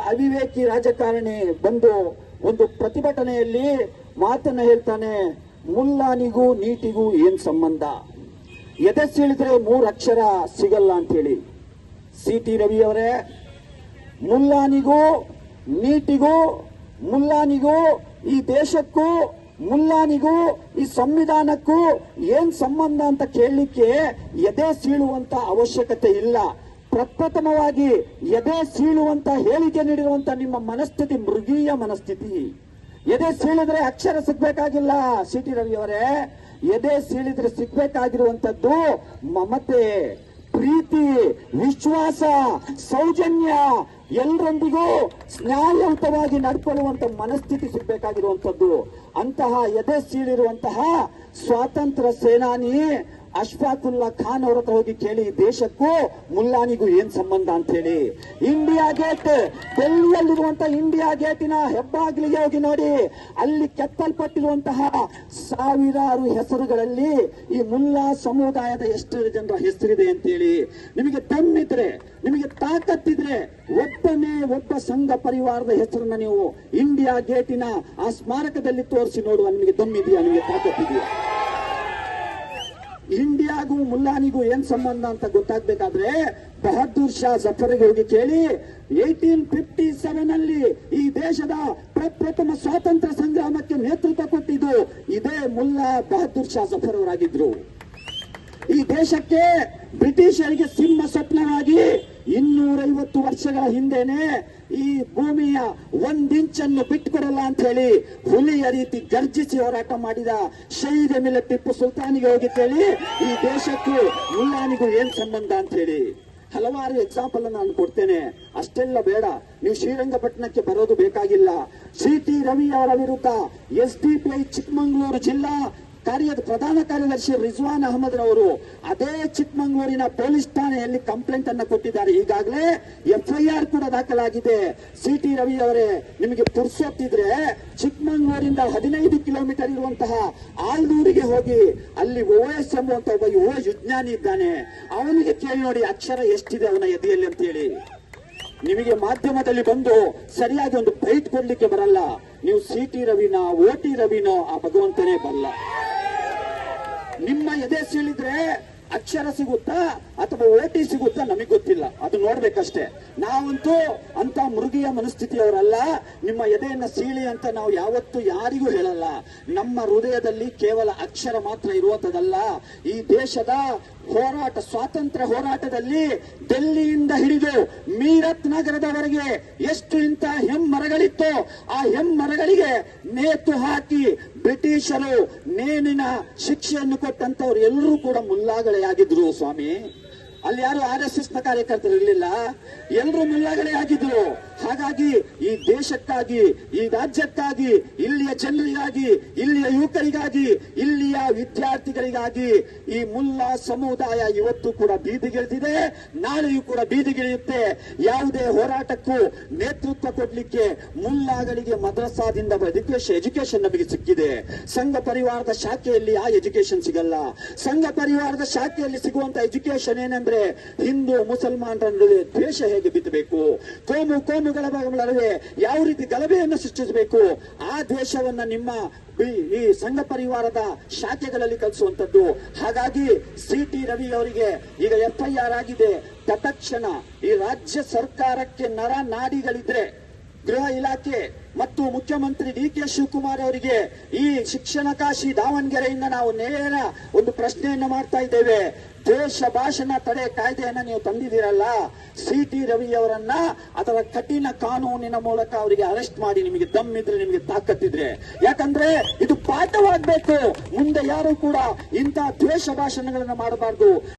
ಅವಿವೇಕಿ ರಾಜಕಾರಣಿ ಬಂದು ಒಂದು ಪ್ರತಿಭಟನೆಯಲ್ಲಿ ಮಾತನ್ನ ಹೇಳ್ತಾನೆ, ಮುಲ್ಲಾನಿಗೂ ನೀಟಿಗೂ ಏನ್ ಸಂಬಂಧ, ಎದೆ ಸೀಳಿದ್ರೆ 3 ಅಕ್ಷರ ಸಿಗಲ್ಲ ಅಂತ ಹೇಳಿ. ಸಿ.ಟಿ. ರವಿ ಅವರೇ, ಮುಲ್ಲಾನಿಗೂ ನೀಟಿಗೂ, ಮುಲ್ಲಾನಿಗೂ ಈ ದೇಶಕ್ಕೂ, ಮುಲ್ಲಾನಿಗೂ ಈ ಸಂವಿಧಾನಕ್ಕೂ ಏನ್ ಸಂಬಂಧ ಅಂತ ಕೇಳಲಿಕ್ಕೆ ಎದೆ ಸೀಳುವಂತ ಅವಶ್ಯಕತೆ ಇಲ್ಲ. ಪ್ರಪ್ರಥಮವಾಗಿ ಎದೆ ಸೀಳುವಂತ ಹೇಳಿಕೆ ನೀಡಿರುವಂತ ನಿಮ್ಮ ಮನಸ್ಥಿತಿ ಮೃಗೀಯ ಮನಸ್ಥಿತಿ. ಎದೆ ಸೀಳಿದ್ರೆ ಅಕ್ಷರ ಸಿಗ್ಬೇಕಾಗಿಲ್ಲ ಸಿ.ಟಿ. ರವಿ ಅವರೇ, ಎದೆ ಸೀಳಿದ್ರೆ ಸಿಗ್ಬೇಕಾಗಿರುವಂತದ್ದು ಮಮತೆ, ಪ್ರೀತಿ, ವಿಶ್ವಾಸ, ಸೌಜನ್ಯ, ಎಲ್ಲರೊಂದಿಗೂ ನ್ಯಾಯಯುತವಾಗಿ ನಡ್ಕೊಳ್ಳುವಂತ ಮನಸ್ಥಿತಿ ಸಿಗ್ಬೇಕಾಗಿರುವಂತದ್ದು. ಅಂತಹ ಎದೆ ಸೀಳಿರುವಂತಹ ಸ್ವಾತಂತ್ರ್ಯ ಸೇನಾನಿ ಅಶ್ಫಾಕುಲ್ಲಾ ಖಾನ್ ಅವರ ಹತ್ರ ಹೋಗಿ ಕೇಳಿ, ದೇಶಕ್ಕೂ ಮುಲ್ಲಾನಿಗೂ ಏನ್ ಸಂಬಂಧ ಅಂತ ಹೇಳಿ. ಇಂಡಿಯಾ ಗೇಟ್, ಡೆಲ್ಲಿಯಲ್ಲಿರುವಂತಹ ಇಂಡಿಯಾ ಗೇಟಿನ ಹೆಬ್ಬಾಗಿಲಿಗೆ ಹೋಗಿ ನೋಡಿ, ಅಲ್ಲಿ ಕೆತ್ತಲ್ಪಟ್ಟಿರುವಂತಹ ಸಾವಿರಾರು ಹೆಸರುಗಳಲ್ಲಿ ಈ ಮುಲ್ಲಾ ಸಮುದಾಯದ ಎಷ್ಟು ಜನರ ಹೆಸರಿದೆ ಅಂತೇಳಿ. ನಿಮಗೆ ದಮ್ಮಿದ್ರೆ, ನಿಮಗೆ ತಾಕತ್ತಿದ್ರೆ ಒಬ್ಬನೇ ಒಬ್ಬ ಸಂಘ ಪರಿವಾರದ ಹೆಸರನ್ನ ನೀವು ಇಂಡಿಯಾ ಗೇಟಿನ ಆ ಸ್ಮಾರಕದಲ್ಲಿ ತೋರಿಸಿ ನೋಡುವ. ನಿಮಗೆ ದಮ್ಮಿದೆಯಾ? ನಿಮಗೆ ತಾಕತ್ತಿದೆಯಾ? ಇಂಡಿಯಾಗೂ ಮುಲ್ಲಾನಿಗೂ ಏನ್ ಸಂಬಂಧ ಅಂತ ಗೊತ್ತಾಗ್ಬೇಕಾದ್ರೆ ಬಹದ್ದೂರ್ ಶಾ ಜಫರ್ಗೆ ಹೋಗಿ ಕೇಳಿ. 1857 ಅಲ್ಲಿ ಈ ದೇಶದ ಪ್ರಪ್ರಥಮ ಸ್ವಾತಂತ್ರ್ಯ ಸಂಗ್ರಾಮಕ್ಕೆ ನೇತೃತ್ವ ಕೊಟ್ಟಿದ್ದು ಇದೇ ಮುಲ್ಲಾ ಬಹದ್ದೂರ್ ಶಾ ಜಫರ್ ಅವರಾಗಿದ್ರು. ಈ ದೇಶಕ್ಕೆ ಬ್ರಿಟಿಷರಿಗೆ ಸಿಂಹ ಸ್ವಪ್ನವಾಗಿ 250 ವರ್ಷಗಳ ಹಿಂದೆನೆ ಈ ಭೂಮಿಯ 1 ಇಂಚನ್ನು ಬಿಟ್ಟುಕೊಡಲ್ಲ ಅಂತ ಹೇಳಿ ಹುಲಿಯ ರೀತಿ ಗರ್ಜಿಸಿ ಹೋರಾಟ ಮಾಡಿದ ಶಹೀದ್ ಎಮಿಲೆ ಟಿಪ್ಪು ಸುಲ್ತಾನಿಗೆ ಹೋಗಿ ಕೇಳಿ, ಈ ದೇಶಕ್ಕೂ ಮುಲ್ಲಾನಿಗೂ ಏನ್ ಸಂಬಂಧ ಅಂತ ಹೇಳಿ. ಹಲವಾರು ಎಕ್ಸಾಂಪಲ್ ನಾನು ಕೊಡ್ತೇನೆ, ಅಷ್ಟೆಲ್ಲ ಬೇಡ, ನೀವು ಶ್ರೀರಂಗಪಟ್ಟಣಕ್ಕೆ ಬರೋದು ಬೇಕಾಗಿಲ್ಲ. ಸಿ.ಟಿ. ರವಿ ಅವರ ವಿರುದ್ಧ SDPI ಚಿಕ್ಕಮಗಳೂರು ಜಿಲ್ಲಾ ಪ್ರಧಾನ ಕಾರ್ಯದರ್ಶಿ ರಿಜ್ವಾನ್ ಅಹಮದ್ ರವರು ಅದೇ ಚಿಕ್ಕಮಗಳೂರಿನ ಪೊಲೀಸ್ ಠಾಣೆಯಲ್ಲಿ ಕಂಪ್ಲೇಂಟ್ ಅನ್ನು ಕೊಟ್ಟಿದ್ದಾರೆ. ಈಗಾಗಲೇ FIR ಕೂಡ ದಾಖಲಾಗಿದೆ. ಸಿ.ಟಿ. ರವಿ ಅವರೇ, ನಿಮಗೆ ಪುರ್ಸೊತ್ತಿದ್ರೆ ಚಿಕ್ಕಮಗಳೂರಿಂದ 15 ಕಿಲೋಮೀಟರ್ ಇರುವಂತಹ ಆಲ್ದೂರಿಗೆ ಹೋಗಿ, ಅಲ್ಲಿ OS ಎಂಬುವಂತ ಒಬ್ಬ ಯುವ ವಿಜ್ಞಾನಿ ಇದ್ದಾನೆ, ಅವನಿಗೆ ಕೇಳಿ ನೋಡಿ ಅಕ್ಷರ ಎಷ್ಟಿದೆ ಅವನ ಎದೆಯಲ್ಲಿ ಅಂತ ಹೇಳಿ. ನಿಮಗೆ ಮಾಧ್ಯಮದಲ್ಲಿ ಬಂದು ಸರಿಯಾಗಿ ಒಂದು ಬೈಟ್ ಕೊಡ್ಲಿಕ್ಕೆ ಬರಲ್ಲ. ನೀವು ಸಿ.ಟಿ. ರವಿನೋ OT ರವಿನೋ ಆ ಭಗವಂತನೇ ಬರಲ್ಲ. ನಿಮ್ಮ ಎದೆ ಸೀಳಿದ್ರೆ ಅಕ್ಷರ ಸಿಗುತ್ತಾ ಅಥವಾ OT ಸಿಗುತ್ತಾ ನಮಗೆ ಗೊತ್ತಿಲ್ಲ, ಅದು ನೋಡ್ಬೇಕಷ್ಟೇ. ನಾವಂತೂ ಅಂತ ಮೃಗೀಯ ಮನಸ್ಥಿತಿಯವರಲ್ಲ. ನಿಮ್ಮ ಎದೆಯನ್ನ ಸೀಳಿ ಅಂತ ನಾವು ಯಾವತ್ತೂ ಯಾರಿಗೂ ಹೇಳಲ್ಲ. ನಮ್ಮ ಹೃದಯದಲ್ಲಿ ಕೇವಲ ಅಕ್ಷರ ಮಾತ್ರ ಇರುವಂತದಲ್ಲ. ಈ ದೇಶದ ಹೋರಾಟ, ಸ್ವಾತಂತ್ರ್ಯ ಹೋರಾಟದಲ್ಲಿ ಡೆಲ್ಲಿಯಿಂದ ಹಿಡಿದು ಮೀರತ್ ನಗರದವರೆಗೆ ಎಷ್ಟು ಇಂಥ ಹೆಮ್ಮರಗಳಿತ್ತೋ ಆ ಹೆಮ್ಮರಗಳಿಗೆ ನೇತು ಹಾಕಿ ಬ್ರಿಟಿಷರು ನೇಣಿನ ಶಿಕ್ಷೆಯನ್ನು ಕೊಟ್ಟಂತವ್ರು ಎಲ್ಲರೂ ಕೂಡ ಮುಲ್ಲಾಗಳೇ ಆಗಿದ್ರು ಸ್ವಾಮಿ. ಅಲ್ಲಿ ಯಾರು RSS ನ ಕಾರ್ಯಕರ್ತರು ಇರಲಿಲ್ಲ, ಎಲ್ಲರೂ ಮುಲ್ಲಾಗಳೇ ಆಗಿದ್ರು. ಹಾಗಾಗಿ ಈ ದೇಶಕ್ಕಾಗಿ, ಈ ರಾಜ್ಯಕ್ಕಾಗಿ, ಇಲ್ಲಿಯ ಜನರಿಗಾಗಿ, ಇಲ್ಲಿಯ ಯುವಕರಿಗಾಗಿ, ಇಲ್ಲಿಯ ವಿದ್ಯಾರ್ಥಿಗಳಿಗಾಗಿ ಈ ಮುಲ್ಲಾ ಸಮುದಾಯ ಇವತ್ತು ಕೂಡ ಬೀದಿಗಿಳಿದಿದೆ, ನಾಳೆಯೂ ಕೂಡ ಬೀದಿಗಿಳಿಯುತ್ತೆ. ಯಾವುದೇ ಹೋರಾಟಕ್ಕೂ ನೇತೃತ್ವ ಕೊಡ್ಲಿಕ್ಕೆ ಮುಲ್ಲಾಗಳಿಗೆ ಮದ್ರಸಾದಿಂದ ಎಜುಕೇಶನ್ ನಮಗೆ ಸಿಕ್ಕಿದೆ. ಸಂಘ ಪರಿವಾರದ ಶಾಖೆಯಲ್ಲಿ ಆ ಎಜುಕೇಶನ್ ಸಿಗಲ್ಲ. ಸಂಘ ಪರಿವಾರದ ಶಾಖೆಯಲ್ಲಿ ಸಿಗುವಂತ ಎಜುಕೇಶನ್ ಏನಂದ್ರೆ ಹಿಂದೂ ಮುಸಲ್ಮಾನರ ನಡುವೆ ದ್ವೇಷ ಹೇಗೆ ಬಿತ್ತಬೇಕು, ಕೋಮುಗಳ ನಡುವೆ ಯಾವ ರೀತಿ ಗಲಭೆಯನ್ನು ಸೃಷ್ಟಿಸಬೇಕು, ಆ ದ್ವೇಷವನ್ನ ನಿಮ್ಮ ಈ ಸಂಘ ಪರಿವಾರದ ಶಾಖೆಗಳಲ್ಲಿ ಕಲಿಸುವಂತದ್ದು. ಹಾಗಾಗಿ ಸಿ.ಟಿ. ರವಿ ಅವರಿಗೆ ಈಗ FIR ಆಗಿದೆ. ತತ್ಕ್ಷಣ ಈ ರಾಜ್ಯ ಸರ್ಕಾರಕ್ಕೆ ನರ ನಾಡಿಗಳಿದ್ರೆ ಗೃಹ ಇಲಾಖೆ ಮತ್ತು ಮುಖ್ಯಮಂತ್ರಿ DK ಶಿವಕುಮಾರ್ ಅವರಿಗೆ ಈ ಶಿಕ್ಷಣ ಕಾಶಿ ದಾವಣಗೆರೆಯಿಂದ ನಾವು ನೇರ ಒಂದು ಪ್ರಶ್ನೆಯನ್ನ ಮಾಡ್ತಾ ಇದ್ದೇವೆ. ದೇಶ ಭಾಷಣ ತಡೆ ಕಾಯ್ದೆಯನ್ನ ನೀವು ತಂದಿದ್ದೀರಲ್ಲ, ಸಿ.ಟಿ. ರವಿ ಅವರನ್ನ ಅದರ ಕಠಿಣ ಕಾನೂನಿನ ಮೂಲಕ ಅವರಿಗೆ ಅರೆಸ್ಟ್ ಮಾಡಿ, ನಿಮಗೆ ದಮ್ಮಿದ್ರೆ, ನಿಮಗೆ ತಾಕತ್ತಿದ್ರೆ. ಯಾಕಂದ್ರೆ ಇದು ಪಾಠವಾಗಬೇಕು. ಮುಂದೆ ಯಾರು ಕೂಡ ಇಂತಹ ದ್ವೇಷ ಭಾಷಣಗಳನ್ನ ಮಾಡಬಾರ್ದು.